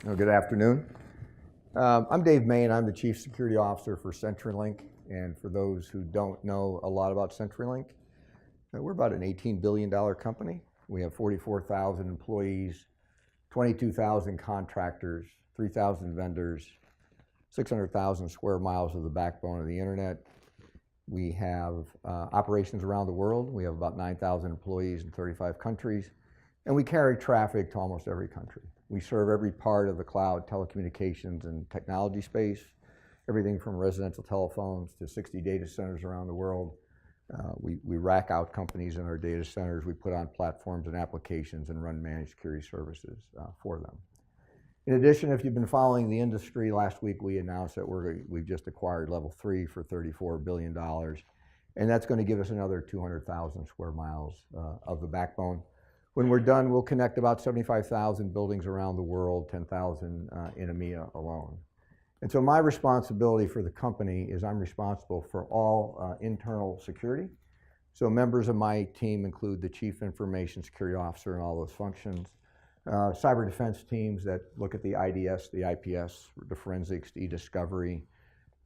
Well, good afternoon. I'm Dave Mahon. I'm the Chief Security Officer for CenturyLink. And for those who don't know a lot about CenturyLink, we're about an $18 billion company. We have 44,000 employees, 22,000 contractors, 3,000 vendors, 600,000 square miles of the backbone of the internet. We have operations around the world. We have about 9,000 employees in 35 countries, and we carry traffic to almost every country. We serve every part of the cloud, telecommunications, and technology space, everything from residential telephones to 60 data centers around the world. We rack out companies in our data centers. We put on platforms and applications and run managed security services for them. In addition, if you've been following the industry, last week we announced that we've just acquired Level 3 for $34 billion, and that's going to give us another 200,000 square miles of the backbone. When we're done, we'll connect about 75,000 buildings around the world, 10,000 in EMEA alone. And so my responsibility for the company is I'm responsible for all internal security. So members of my team include the Chief Information Security Officer and all those functions, cyber defense teams that look at the IDS, the IPS, the forensics, the e-discovery.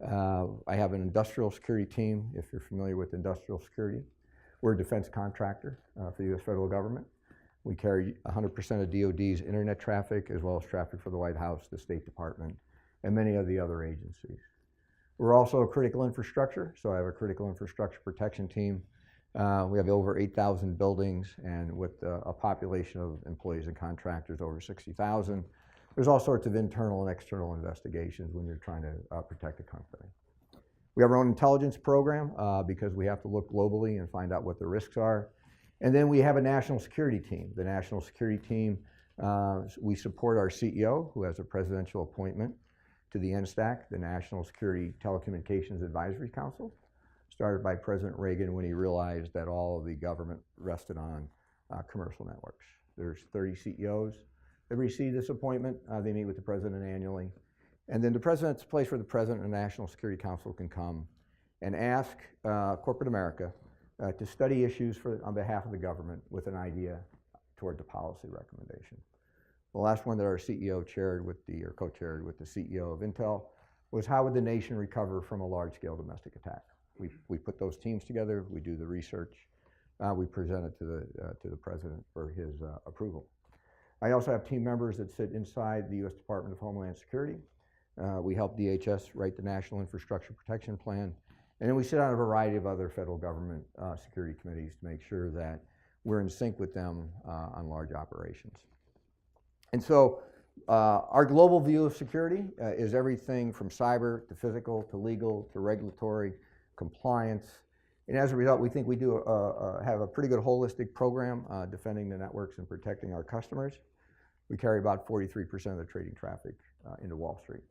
I have an industrial security team, if you're familiar with industrial security. We're a defense contractor for the U.S. federal government. We carry 100% of DoD's internet traffic, as well as traffic for the White House, the State Department, and many of the other agencies. We're also a critical infrastructure, so I have a critical infrastructure protection team. We have over 8,000 buildings, and with a population of employees and contractors over 60,000, there's all sorts of internal and external investigations when you're trying to protect a company. We have our own intelligence program because we have to look globally and find out what the risks are. And then we have a national security team. The national security team, we support our CEO, who has a presidential appointment to the NSTAC, the National Security Telecommunications Advisory Council, started by President Reagan when he realized that all of the government rested on commercial networks. There's 30 CEOs that receive this appointment. They meet with the president annually. And then the president's a place where the president and the National Security Council can come and ask corporate America to study issues on behalf of the government with an idea toward the policy recommendation. The last one that our CEO chaired with or co-chaired with the CEO of Intel was how would the nation recover from a large-scale domestic attack? We put those teams together, we do the research, we present it to the president for his approval. I also have team members that sit inside the U.S. Department of Homeland Security. We help DHS write the National Infrastructure Protection Plan. And then we sit on a variety of other federal government security committees to make sure that we're in sync with them on large operations. And so our global view of security is everything from cyber to physical to legal to regulatory compliance. And as a result, we think we do have a pretty good holistic program defending the networks and protecting our customers. We carry about 43% of the trading traffic into Wall Street.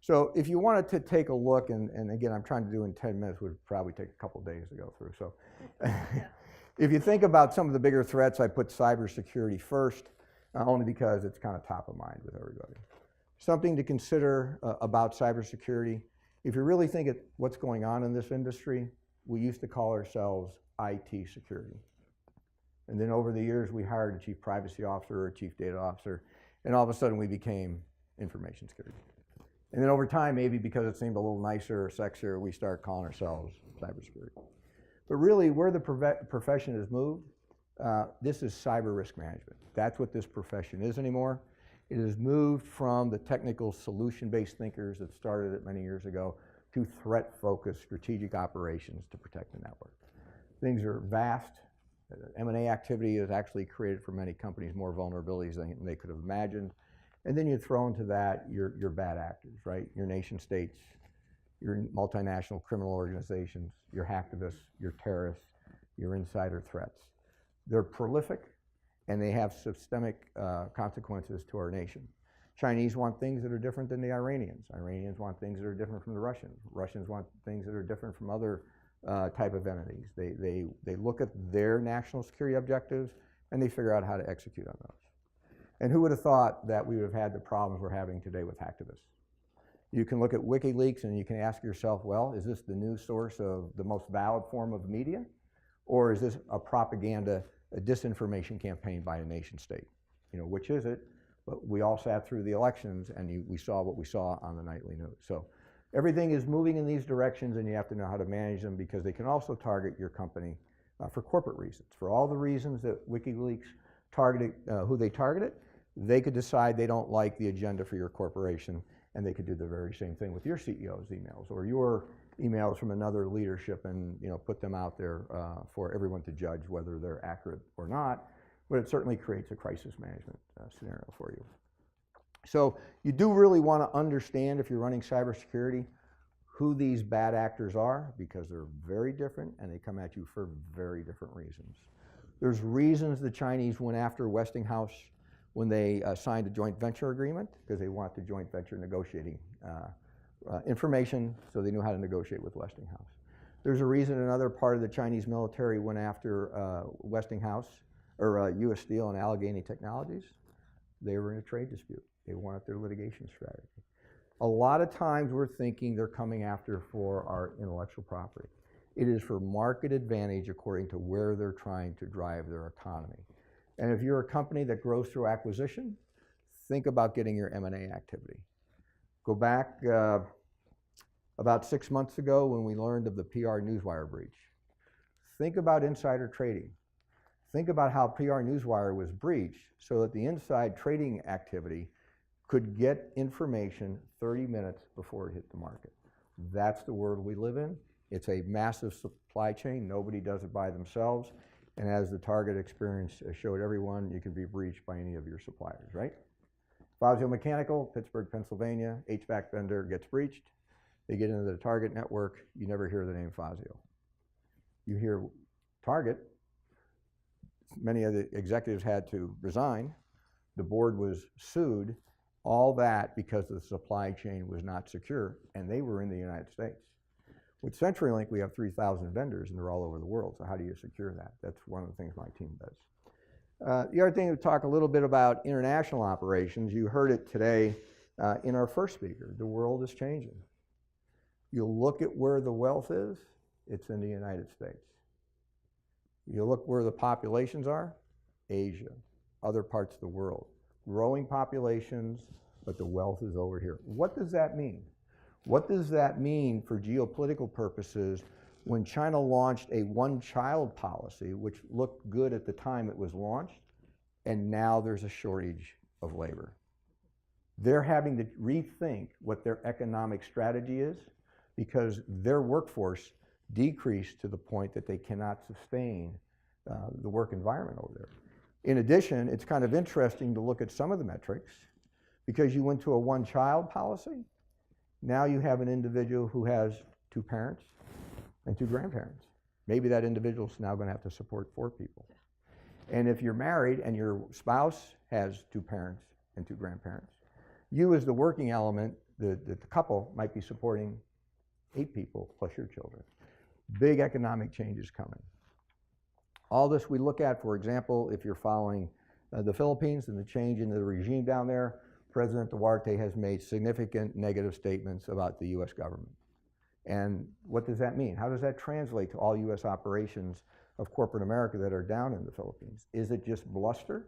So if you wanted to take a look, and again, I'm trying to do in 10 minutes, would probably take a couple days to go through. So if you think about some of the bigger threats, I put cybersecurity first, only because it's kind of top of mind with everybody. Something to consider about cybersecurity, if you really think of what's going on in this industry, we used to call ourselves IT security. And then over the years, we hired a chief privacy officer or a chief data officer, and all of a sudden we became information security. And then over time, maybe because it seemed a little nicer or sexier, we start calling ourselves cybersecurity. But really, where the profession has moved, this is cyber risk management. That's what this profession is anymore. It has moved from the technical solution-based thinkers that started it many years ago to threat-focused strategic operations to protect the network. Things are vast. M&A activity has actually created for many companies more vulnerabilities than they could have imagined. And then you throw into that your bad actors, right? Your nation states, your multinational criminal organizations, your hacktivists, your terrorists, your insider threats. They're prolific, and they have systemic consequences to our nation. Chinese want things that are different than the Iranians. Iranians want things that are different from the Russians. Russians want things that are different from other type of entities. They look at their national security objectives, and they figure out how to execute on those. And who would have thought that we would have had the problems we're having today with hacktivists? You can look at WikiLeaks and you can ask yourself, well, is this the news source of the most valid form of media? Or is this a propaganda, a disinformation campaign by a nation state? You know, which is it? But we all sat through the elections, and we saw what we saw on the nightly news. So everything is moving in these directions, and you have to know how to manage them, because they can also target your company for corporate reasons. For all the reasons that WikiLeaks targeted, who they targeted, they could decide they don't like the agenda for your corporation, and they could do the very same thing with your CEO's emails or your emails from another leadership, and put them out there for everyone to judge whether they're accurate or not. But it certainly creates a crisis management scenario for you. So you do really want to understand, if you're running cybersecurity, who these bad actors are, because they're very different and they come at you for very different reasons. There's reasons the Chinese went after Westinghouse when they signed a joint venture agreement, because they want the joint venture negotiating information, so they knew how to negotiate with Westinghouse. There's a reason another part of the Chinese military went after Westinghouse, or U.S. Steel and Allegheny Technologies. They were in a trade dispute. They wanted their litigation strategy. A lot of times we're thinking they're coming after for our intellectual property. It is for market advantage according to where they're trying to drive their economy. And if you're a company that grows through acquisition, think about getting your M&A activity. Go back about 6 months ago when we learned of the PR Newswire breach. Think about insider trading. Think about how PR Newswire was breached so that the inside trading activity could get information 30 minutes before it hit the market. That's the world we live in. It's a massive supply chain. Nobody does it by themselves. And as the Target experience showed everyone, you can be breached by any of your suppliers, right? Fazio Mechanical, Pittsburgh, Pennsylvania, HVAC vendor gets breached. They get into the Target network. You never hear the name Fazio. You hear Target. Many of the executives had to resign. The board was sued. All that because the supply chain was not secure, and they were in the United States. With CenturyLink, we have 3,000 vendors, and they're all over the world. So how do you secure that? That's one of the things my team does. The other thing to talk a little bit about international operations. You heard it today in our first speaker. The world is changing. You look at where the wealth is, it's in the United States. You look where the populations are, Asia, other parts of the world. Growing populations, but the wealth is over here. What does that mean? What does that mean for geopolitical purposes when China launched a one-child policy, which looked good at the time it was launched, and now there's a shortage of labor? They're having to rethink what their economic strategy is, because their workforce decreased to the point that they cannot sustain the work environment over there. In addition, it's kind of interesting to look at some of the metrics, because you went to a one-child policy. Now you have an individual who has 2 parents and 2 grandparents. Maybe that individual's now going to have to support 4 people. And if you're married and your spouse has 2 parents and 2 grandparents, you as the working element, the couple might be supporting 8 people plus your children. Big economic changes coming. All this we look at, for example, if you're following the Philippines and the change in the regime down there, President Duarte has made significant negative statements about the U.S. government. And what does that mean? How does that translate to all U.S. operations of corporate America that are down in the Philippines? Is it just bluster?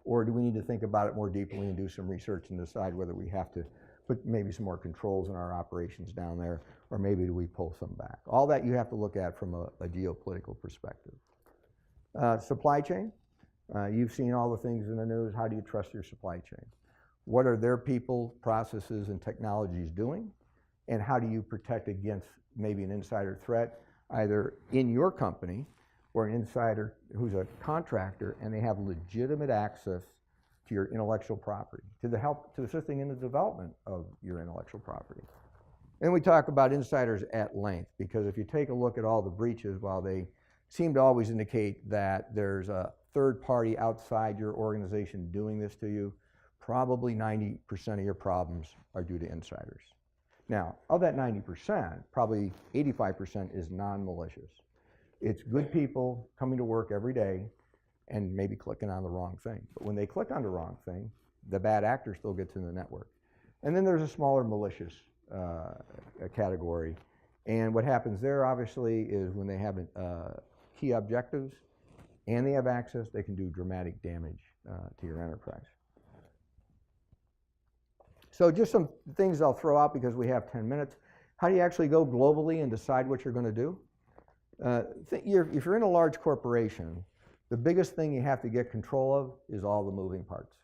Or do we need to think about it more deeply and do some research and decide whether we have to put maybe some more controls in our operations down there, or maybe do we pull some back? All that you have to look at from a geopolitical perspective. Supply chain. You've seen all the things in the news. How do you trust your supply chain? What are their people, processes, and technologies doing? And how do you protect against maybe an insider threat, either in your company or an insider who's a contractor and they have legitimate access to your intellectual property, to assisting in the development of your intellectual property. And we talk about insiders at length, because if you take a look at all the breaches, while they seem to always indicate that there's a third party outside your organization doing this to you, probably 90% of your problems are due to insiders. Now, of that 90%, probably 85% is non-malicious. It's good people coming to work every day and maybe clicking on the wrong thing. But when they click on the wrong thing, the bad actor still gets in the network. And then there's a smaller malicious category. And what happens there, obviously, is when they have key objectives and they have access, they can do dramatic damage to your enterprise. So just some things I'll throw out because we have 10 minutes. How do you actually go globally and decide what you're going to do? If you're in a large corporation, the biggest thing you have to get control of is all the moving parts.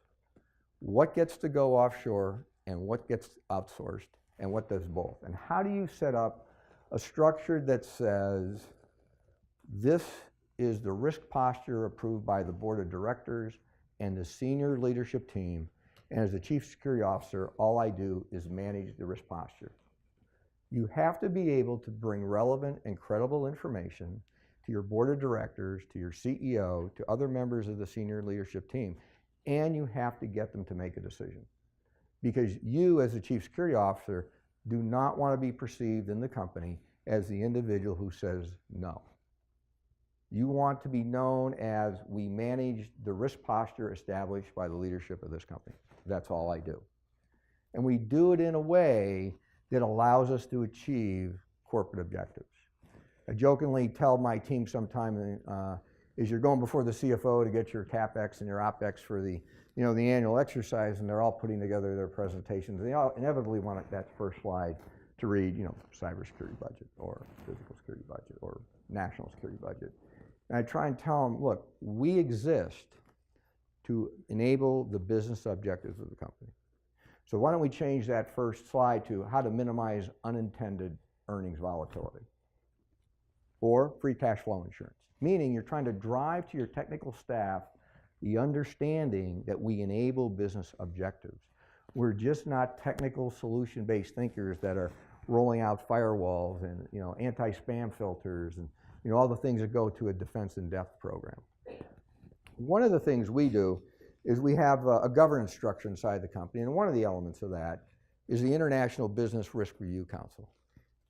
What gets to go offshore and what gets outsourced and what does both? And how do you set up a structure that says this is the risk posture approved by the board of directors and the senior leadership team, and as the chief security officer, all I do is manage the risk posture. You have to be able to bring relevant and credible information to your board of directors, to your CEO, to other members of the senior leadership team, and you have to get them to make a decision. Because you, as the chief security officer, do not want to be perceived in the company as the individual who says no. You want to be known as, we manage the risk posture established by the leadership of this company. That's all I do. And we do it in a way that allows us to achieve corporate objectives. I jokingly tell my team sometime, is you're going before the CFO to get your CapEx and your OpEx for the annual exercise, and they're all putting together their presentations. They all inevitably want that first slide to read, cybersecurity budget or physical security budget or national security budget. And I try and tell them, look, we exist to enable the business objectives of the company. So why don't we change that first slide to how to minimize unintended earnings volatility or free cash flow insurance, meaning you're trying to drive to your technical staff the understanding that we enable business objectives. We're just not technical solution-based thinkers that are rolling out firewalls and anti-spam filters and all the things that go to a defense in-depth program. One of the things we do is we have a governance structure inside the company, and one of the elements of that is the International Business Risk Review Council.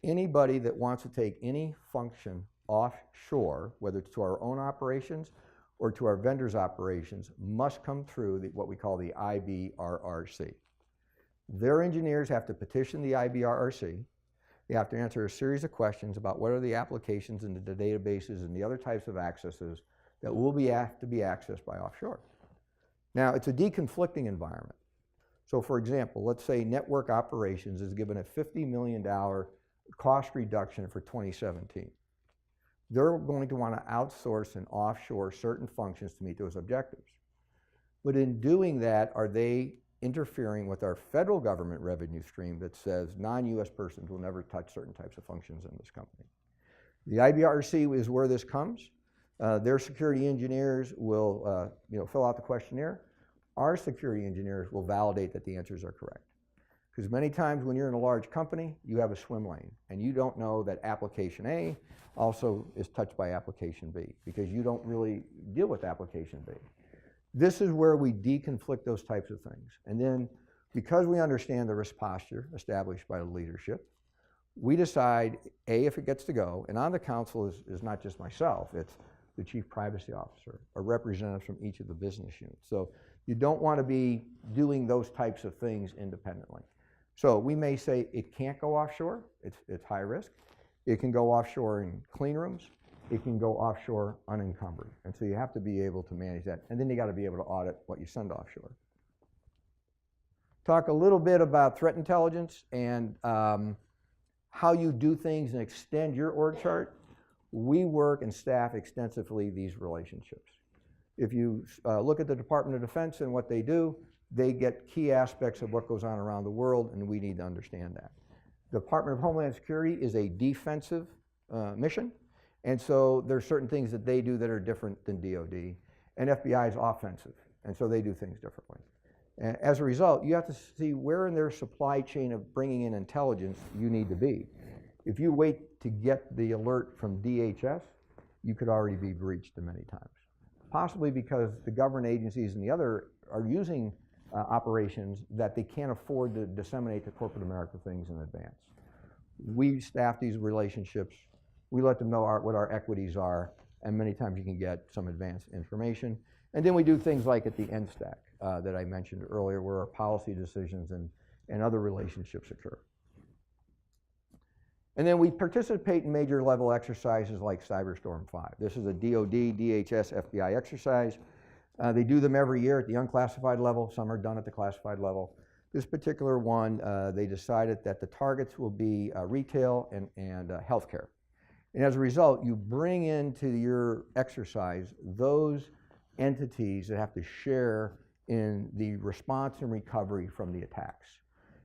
Anybody that wants to take any function offshore, whether it's to our own operations or to our vendors' operations, must come through what we call the IBRRC. Their engineers have to petition the IBRRC. They have to answer a series of questions about what are the applications and the databases and the other types of accesses that will have to be accessed by offshore. Now, it's a deconflicting environment. So for example, let's say network operations is given a $50 million cost reduction for 2017. They're going to want to outsource and offshore certain functions to meet those objectives. But in doing that, are they interfering with our federal government revenue stream that says non-US persons will never touch certain types of functions in this company? The IBRC is where this comes. Their security engineers will fill out the questionnaire. Our security engineers will validate that the answers are correct. Because many times when you're in a large company, you have a swim lane, and you don't know that application A also is touched by application B, because you don't really deal with application B. This is where we deconflict those types of things. And then, because we understand the risk posture established by the leadership, we decide, A, if it gets to go, and on the council is not just myself, it's the chief privacy officer, a representative from each of the business units. So you don't want to be doing those types of things independently. So we may say it can't go offshore, it's high risk. It can go offshore in clean rooms. It can go offshore unencumbered. And so you have to be able to manage that. And then you got to be able to audit what you send offshore. Talk a little bit about threat intelligence and how you do things and extend your org chart. We work and staff extensively these relationships. If you look at the Department of Defense and what they do, they get key aspects of what goes on around the world, and we need to understand that. The Department of Homeland Security is a defensive mission, and so there's certain things that they do that are different than DoD, and FBI is offensive, and so they do things differently. And as a result, you have to see where in their supply chain of bringing in intelligence you need to be. If you wait to get the alert from DHS, you could already be breached many times. Possibly because the government agencies and the other are using operations that they can't afford to disseminate to corporate America things in advance. We staff these relationships. We let them know what our equities are, and many times you can get some advanced information. And then we do things like at the end stack that I mentioned earlier, where our policy decisions and other relationships occur. And then we participate in major level exercises like Cyberstorm 5. This is a DoD, DHS, FBI exercise. They do them every year at the unclassified level. Some are done at the classified level. This particular one, they decided that the targets will be retail and healthcare. And as a result, you bring into your exercise those entities that have to share in the response and recovery from the attacks.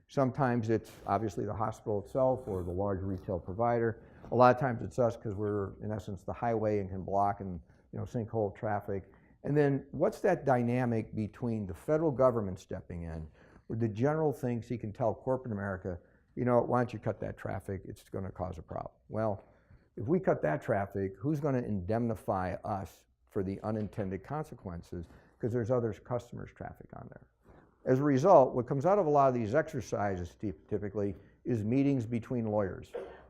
Sometimes it's obviously the hospital itself or the large retail provider. A lot of times it's us because we're, in essence, the highway and can block and sinkhole traffic. And then what's that dynamic between the federal government stepping in, where the general thinks he can tell corporate America, why don't you cut that traffic? It's going to cause a problem. Well, if we cut that traffic, who's going to indemnify us for the unintended consequences? Because there's other customers' traffic on there. As a result, what comes out of a lot of these exercises typically is meetings between lawyers.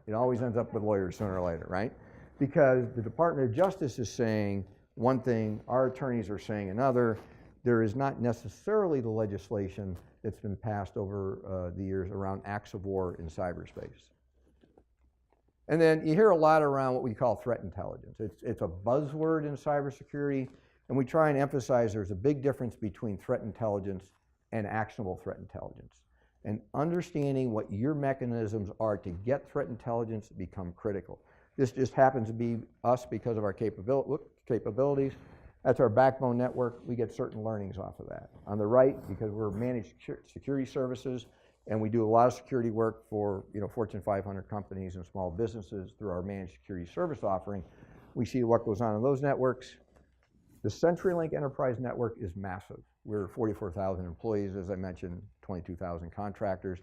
It always ends up with lawyers sooner or later, right? Because the Department of Justice is saying one thing, our attorneys are saying another. There is not necessarily the legislation that's been passed over the years around acts of war in cyberspace. And then you hear a lot around what we call threat intelligence. It's a buzzword in cybersecurity, and we try and emphasize there's a big difference between threat intelligence and actionable threat intelligence. And understanding what your mechanisms are to get threat intelligence become critical. This just happens to be us because of our capabilities. That's our backbone network. We get certain learnings off of that. On the right, because we're managed security services, and we do a lot of security work for Fortune 500 companies and small businesses through our managed security service offering. We see what goes on in those networks. The CenturyLink Enterprise Network is massive. We're 44,000 employees, as I mentioned, 22,000 contractors.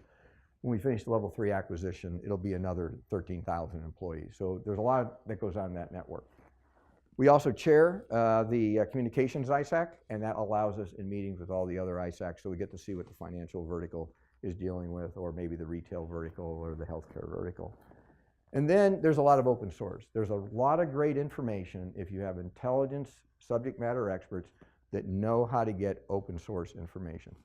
When we finish the level 3 acquisition, it'll be another 13,000 employees. So there's a lot that goes on in that network. We also chair the communications ISAC, and that allows us in meetings with all the other ISACs, so we get to see what the financial vertical is dealing with, or maybe the retail vertical or the healthcare vertical. And then there's a lot of open source. There's a lot of great information if you have intelligence, subject matter experts that know how to get open source information.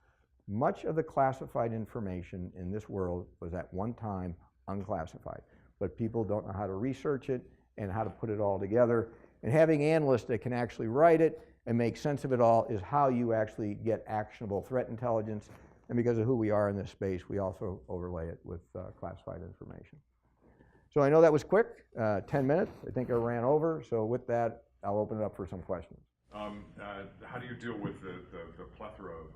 Much of the classified information in this world was at one time unclassified, but people don't know how to research it and how to put it all together. And having analysts that can actually write it and make sense of it all is how you actually get actionable threat intelligence. And because of who we are in this space, we also overlay it with classified information. So I know that was quick, 10 minutes. I think I ran over. So with that, I'll open it up for some questions. How do you deal with the plethora of,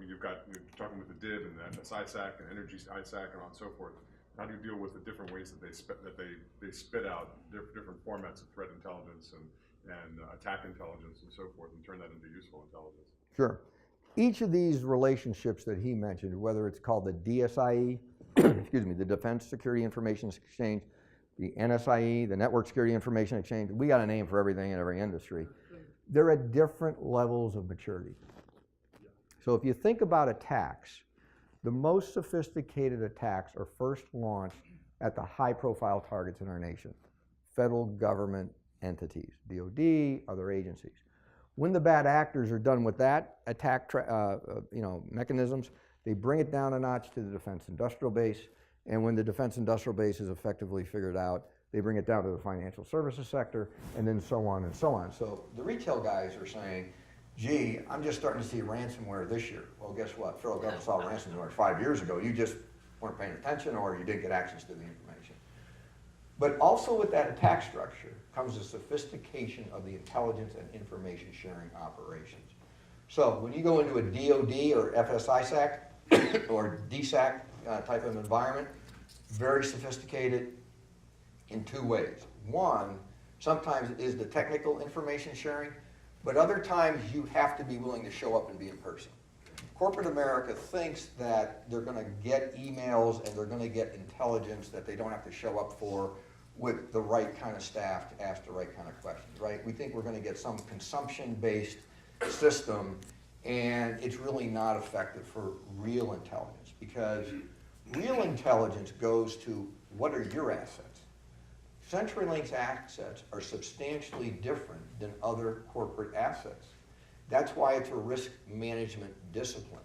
you're talking with the DIB and the ISAC and Energy ISAC and on and so forth. How do you deal with the different ways that they spit out different formats of threat intelligence and attack intelligence and so forth, and turn that into useful intelligence? Sure. Each of these relationships that he mentioned, whether it's called the DSIE, excuse me, the Defense Security Information Exchange, the NSIE, the Network Security Information Exchange, we got a name for everything in every industry. They're at different levels of maturity. So if you think about attacks, the most sophisticated attacks are first launched at the high-profile targets in our nation, federal government entities, DOD, other agencies. When the bad actors are done with that attack mechanisms, they bring it down a notch to the defense industrial base, and when the defense industrial base is effectively figured out, they bring it down to the financial services sector, and then so on and so on. So the retail guys are saying, gee, I'm just starting to see ransomware this year. Well, guess what? Federal government saw ransomware 5 years ago. You just weren't paying attention, or you didn't get access to the information. But also with that attack structure comes the sophistication of the intelligence and information sharing operations. So when you go into a DOD or FSISAC or DSAC type of environment, very sophisticated in two ways. One, sometimes it is the technical information sharing, but other times you have to be willing to show up and be in person. Corporate America thinks that they're going to get emails and they're going to get intelligence that they don't have to show up for with the right kind of staff to ask the right kind of questions, right? We think we're going to get some consumption-based system, and it's really not effective for real intelligence, because real intelligence goes to what are your assets. CenturyLink's assets are substantially different than other corporate assets. That's why it's a risk management discipline.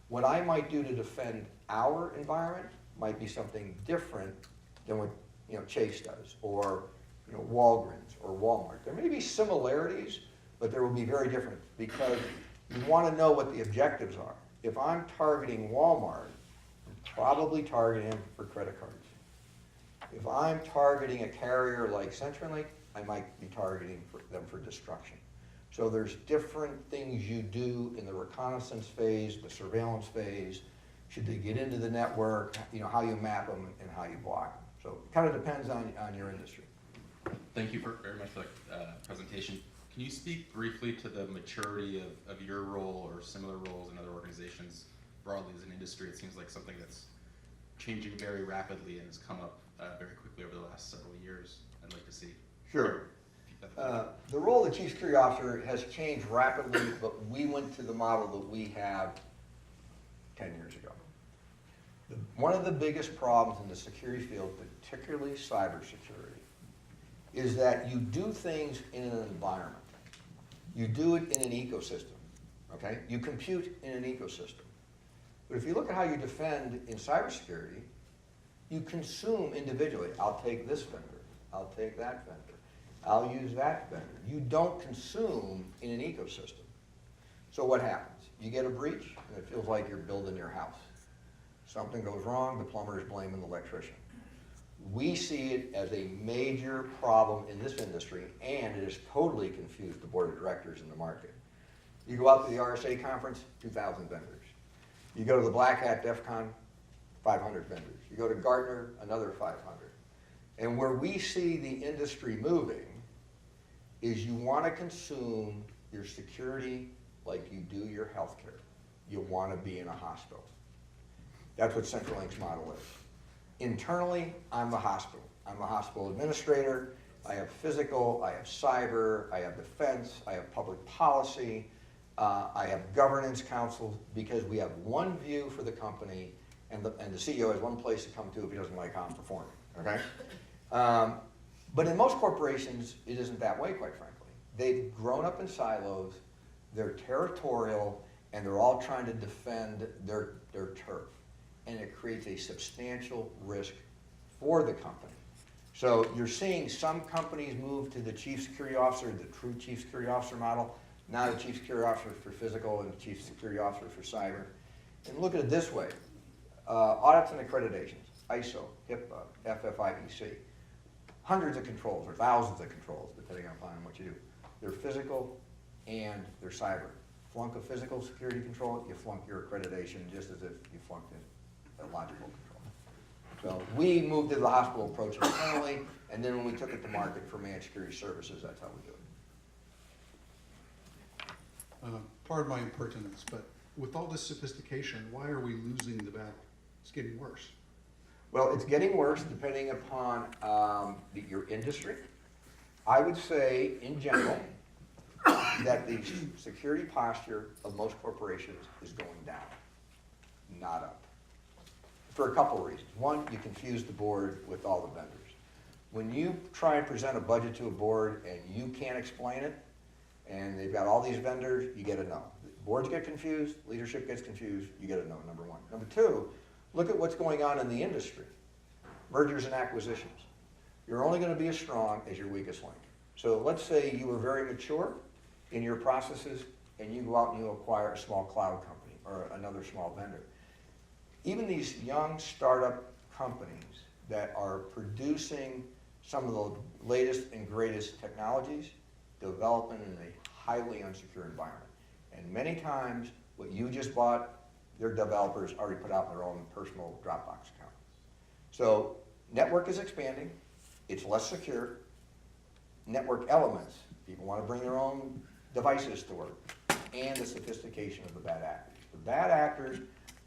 What I might do to defend our environment might be something different than what Chase does, or Walgreens or Walmart. There may be similarities, but there will be very different, because you want to know what the objectives are. If I'm targeting Walmart, probably targeting them for credit cards. If I'm targeting a carrier like CenturyLink, I might be targeting them for destruction. So there's different things you do in the reconnaissance phase, the surveillance phase, should they get into the network, how you map them and how you block them. So it kind of depends on your industry. Thank you very much for the presentation. Can you speak briefly to the maturity of your role or similar roles in other organizations broadly as an industry? It seems like something that's changing very rapidly and has come up very quickly over the last several years. I'd like to see. Sure. The role of the Chief Security Officer has changed rapidly, but we went to the model that we have 10 years ago. One of the biggest problems in the security field, particularly cybersecurity, is that you do things in an environment. You do it in an ecosystem, okay? You compute in an ecosystem. But if you look at how you defend in cybersecurity, you consume individually. I'll take this vendor. I'll take that vendor. I'll use that vendor. You don't consume in an ecosystem. So what happens? You get a breach, and it feels like you're building your house. Something goes wrong, the plumber is blaming the electrician. We see it as a major problem in this industry, and it has totally confused the board of directors in the market. You go out to the RSA conference, 2,000 vendors. You go to the Black Hat DEF CON, 500 vendors. You go to Gartner, another 500. And where we see the industry moving is you want to consume your security like you do your healthcare. You want to be in a hospital. That's what CenturyLink's model is. Internally, I'm the hospital. I'm a hospital administrator. I have physical, I have cyber, I have defense, I have public policy, I have governance council, because we have one view for the company, and the CEO has one place to come to if he doesn't like how I'm performing, okay? But in most corporations, it isn't that way, quite frankly. They've grown up in silos, they're territorial, and they're all trying to defend their turf. And it creates a substantial risk for the company. So you're seeing some companies move to the Chief Security Officer, the true Chief Security Officer model, now the Chief Security Officer for physical and the Chief Security Officer for cyber. And look at it this way, audits and accreditations, ISO, HIPAA, FFIEC, hundreds of controls or thousands of controls, depending upon what you do. They're physical and they're cyber. Flunk a physical security control, you flunk your accreditation just as if you flunked a logical control. So we moved to the hospital approach internally, and then when we took it to market for managed security services, that's how we do it. Pardon my impertinence, but with all this sophistication, why are we losing the battle? It's getting worse. Well, it's getting worse depending upon your industry. I would say, in general, that the security posture of most corporations is going down, not up. For a couple of reasons. One, you confuse the board with all the vendors. When you try and present a budget to a board and you can't explain it, and they've got all these vendors, you get a no. Boards get confused, leadership gets confused, you get a no, number one. Number two, look at what's going on in the industry. Mergers and acquisitions. You're only going to be as strong as your weakest link. So let's say you were very mature in your processes and you go out and you acquire a small cloud company or another small vendor. Even these young startup companies that are producing some of the latest and greatest technologies, developing in a highly unsecure environment. And many times, what you just bought, their developers already put out in their own personal Dropbox account. So network is expanding, it's less secure. Network elements, people want to bring their own devices to work, and the sophistication of the bad actors. The bad actors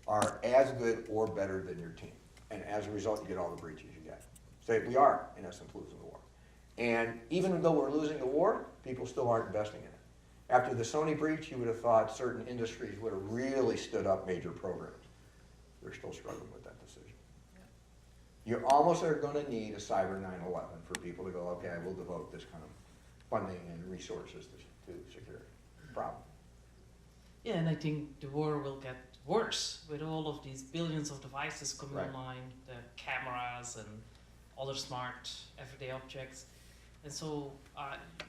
are as good or better than your team. And as a result, you get all the breaches you get. So we are, in essence, losing the war. And even though we're losing the war, people still aren't investing in it. After the Sony breach, you would have thought certain industries would have really stood up major programs. They're still struggling with that decision. You almost are going to need a cyber 9/11 for people to go, okay, I will devote this kind of funding and resources to security. Problem. Yeah, and I think the war will get worse with all of these billions of devices coming Right. online, the cameras and other smart everyday objects. And so,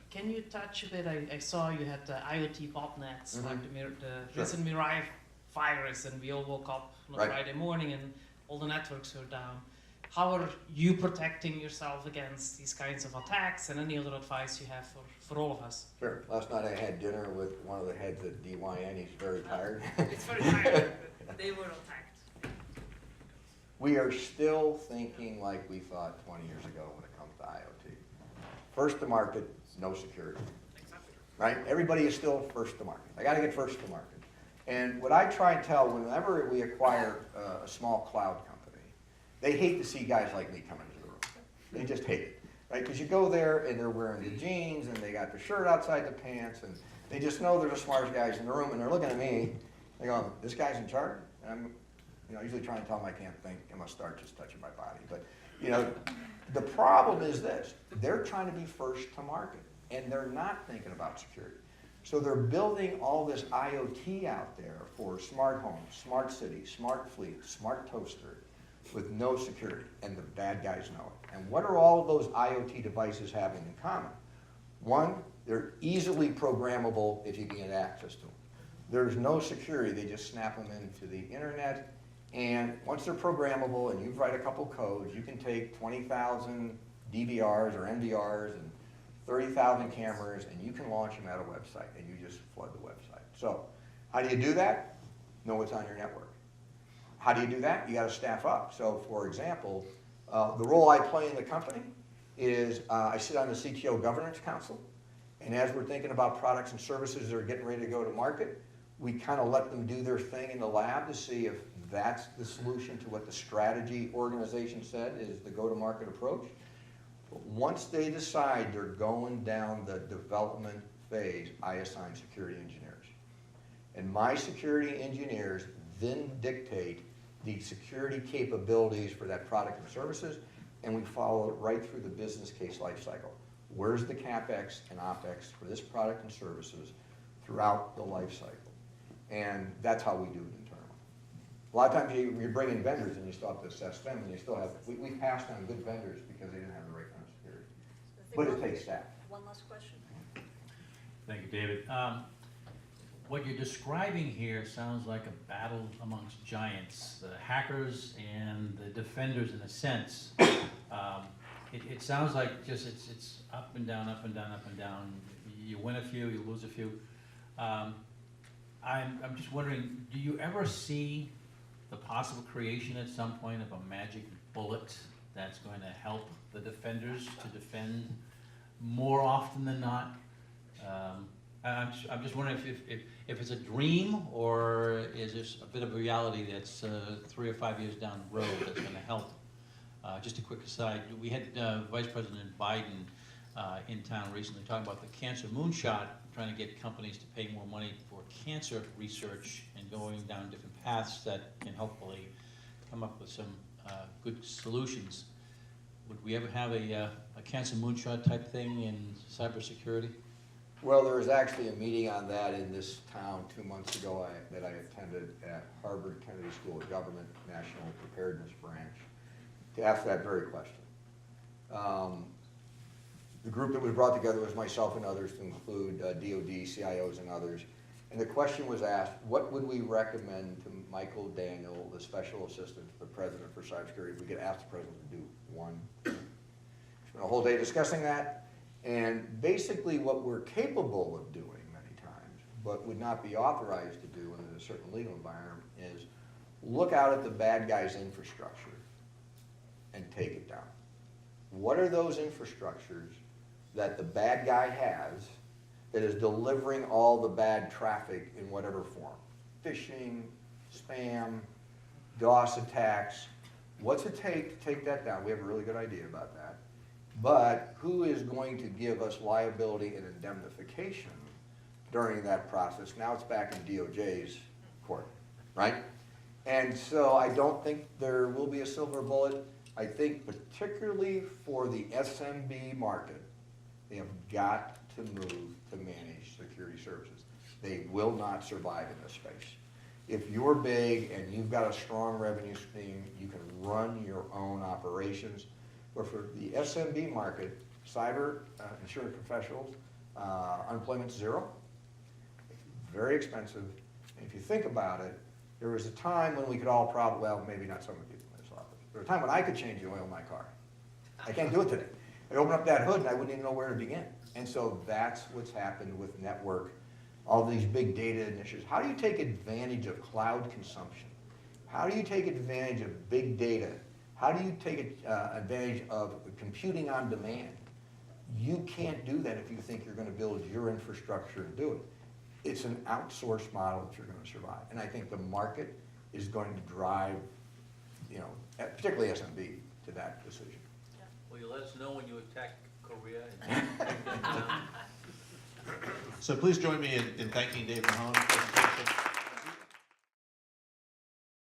can you touch a bit? I saw you had the IoT botnets, like the Sure. recent Mirai virus, and we all woke up on a Right. Friday morning and all the networks are down. How are you protecting yourself against these kinds of attacks, and any other advice you have for all of us? Sure. Last night I had dinner with one of the heads at DYN. He's very tired. It's very tired. They were attacked. We are still thinking like we thought 20 years ago when it comes to IoT. First to market, no security. Exactly. Right? Everybody is still first to market. I got to get first to market. And what I try and tell whenever we acquire a small cloud company, they hate to see guys like me come into the room. They just hate it, right? Because you go there and they're wearing the jeans and they got the shirt outside the pants and they just know they're the smartest guys in the room and they're looking at me. They go, "This guy's in charge?" And I'm, usually trying to tell them I can't think. I must start just touching my body. But the problem is this: they're trying to be first to market and they're not thinking about security. So they're building all this IoT out there for smart homes, smart cities, smart fleet, smart toaster, with no security, and the bad guys know it. And what are all of those IoT devices having in common? One, they're easily programmable if you can get access to them. There's no security, they just snap them into the internet, and once they're programmable and you write a couple codes, you can take 20,000 DVRs or NVRs and 30,000 cameras, and you can launch them at a website, and you just flood the website. So, how do you do that? Know what's on your network. How do you do that? You got to staff up. So, for example, the role I play in the company is I sit on the CTO Governance Council, and as we're thinking about products and services that are getting ready to go to market, we kind of let them do their thing in the lab to see if that's the solution to what the strategy organization said is the go-to-market approach. But once they decide they're going down the development phase, I assign security engineers. And my security engineers then dictate the security capabilities for that product and services, and we follow it right through the business case life cycle. Where's the CapEx and OpEx for this product and services throughout the life cycle? And that's how we do it internally. A lot of times you bring in vendors and you still have to assess them, and you still have, we passed on good vendors because they didn't have the right kind of security. But it takes staff. One last question. Thank you, David. What you're describing here sounds like a battle amongst giants, the hackers and the defenders in a sense. It sounds like just it's up and down, up and down, up and down. You win a few, you lose a few. I'm just wondering, do you ever see the possible creation at some point of a magic bullet that's going to help the defenders to defend more often than not? I'm just wondering if it's a dream, or is this a bit of a reality that's 3 or 5 years down the road that's going to help? Just a quick aside, we had Vice President Biden in town recently talking about the cancer moonshot, trying to get companies to pay more money for cancer research and going down different paths that can hopefully come up with some good solutions. Would we ever have a cancer moonshot type thing in cybersecurity? Well, there was actually a meeting on that in this town 2 months ago that I attended at Harvard Kennedy School of Government National Preparedness Branch to ask that very question. The group that was brought together was myself and others, to include DOD, CIOs, and others. And the question was asked, what would we recommend to Michael Daniel, the Special Assistant to the President for Cybersecurity, if we could ask the President to do one thing? Spent a whole day discussing that. And basically what we're capable of doing many times, but would not be authorized to do in a certain legal environment, is look out at the bad guy's infrastructure and take it down. What are those infrastructures that the bad guy has that is delivering all the bad traffic in whatever form? Phishing, spam, DOS attacks. What's it take to take that down? We have a really good idea about that. But who is going to give us liability and indemnification during that process? Now it's back in DOJ's court, right? And so I don't think there will be a silver bullet. I think particularly for the SMB market, they have got to move to managed security services. They will not survive in this space. If you're big and you've got a strong revenue stream, you can run your own operations. But for the SMB market, cyber insurance professionals, unemployment's zero, very expensive. And if you think about it, there was a time when we could all probably, well, maybe not some of the people in this There was a time when I could change the oil in my car. I can't do it today. I open up that hood and I wouldn't even know where to begin. And so that's what's happened with network, all these big data initiatives. How do you take advantage of cloud consumption? How do you take advantage of big data? How do you take advantage of computing on demand? You can't do that if you think you're going to build your infrastructure and do it. It's an outsourced model if you're going to survive. And I think the market is going to drive, you know, particularly SMB to that decision. Will you let us know when you attack Korea? So please join me in thanking Dave Mahon for his presentation.